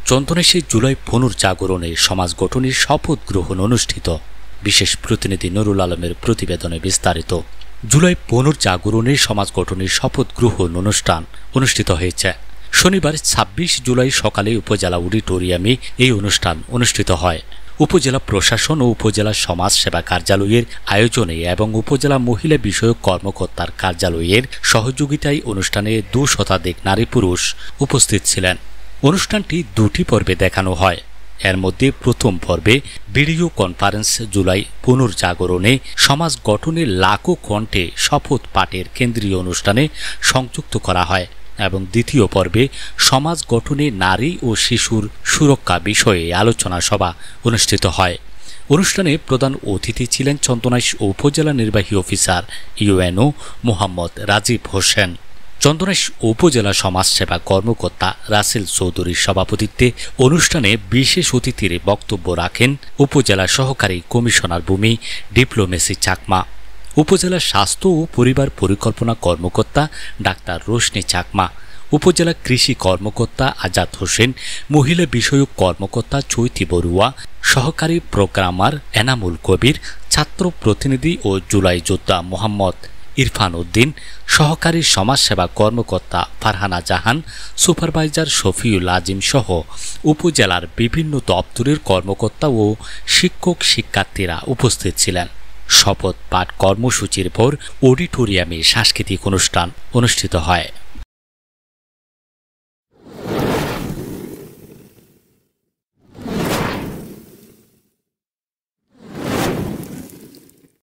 চন্দনেশে জুলাই পুনর্জাগরণে সমাজ গঠনের শপথ গ্রহণ অনুষ্ঠিত। বিশেষ প্রতিনিধি নুরুল আলমের প্রতিবেদনে বিস্তারিত। জুলাই পুনর্জাগরণে সমাজ গঠনের শপথ গ্রহণ অনুষ্ঠান অনুষ্ঠিত হয়েছে। শনিবার ২৬ জুলাই সকালে উপজেলা অডিটোরিয়ামে এই অনুষ্ঠান অনুষ্ঠিত হয়। উপজেলা প্রশাসন ও উপজেলা সমাজ সেবা কার্যালয়ের আয়োজনে এবং উপজেলা মহিলা বিষয়ক কর্মকর্তার কার্যালয়ের সহযোগিতায় অনুষ্ঠানে ২০০ শতাধিক নারী পুরুষ উপস্থিত ছিলেন। অনুষ্ঠানটি দুটি পর্বে দেখানো হয়। এর মধ্যে প্রথম পর্বে ভিডিও কনফারেন্স জুলাই পুনর্জাগরণে সমাজ গঠনের লাখো কণ্ঠে শপথ পাঠের কেন্দ্রীয় অনুষ্ঠানে সংযুক্ত করা হয় এবং দ্বিতীয় পর্বে সমাজ গঠনে নারী ও শিশুর সুরক্ষা বিষয়ে আলোচনা সভা অনুষ্ঠিত হয়। অনুষ্ঠানে প্রধান অতিথি ছিলেন চন্দনাইশ উপজেলা নির্বাহী অফিসার ইউএনও মোহাম্মদ রাজীব হোসেন। চন্দনাইশ উপজেলা সমাজসেবা কর্মকর্তা রাসেল চৌধুরীর সভাপতিত্বে অনুষ্ঠানে বিশেষ অতিথির বক্তব্য রাখেন উপজেলা সহকারী কমিশনার ভূমি ডিপ্লোমেসি চাকমা, উপজেলা স্বাস্থ্য ও পরিবার পরিকল্পনা কর্মকর্তা ডাক্তার রোশনি চাকমা, উপজেলা কৃষি কর্মকর্তা আজাদ হোসেন, মহিলা বিষয়ক কর্মকর্তা চৈতি বড়ুয়া, সহকারী প্রোগ্রামার এনামুল কবির, ছাত্র প্রতিনিধি ও জুলাই যোদ্ধা মোহাম্মদ ইরফান উদ্দিন, সহকারী সমাজসেবা কর্মকর্তা ফারহানা জাহান, সুপারভাইজার শফিউল আজিম সহ উপজেলার বিভিন্ন দপ্তরের কর্মকর্তা ও শিক্ষক শিক্ষার্থীরা উপস্থিত ছিলেন। শপথ পাঠ কর্মসূচির পর অডিটোরিয়ামে সাংস্কৃতিক অনুষ্ঠান অনুষ্ঠিত হয়।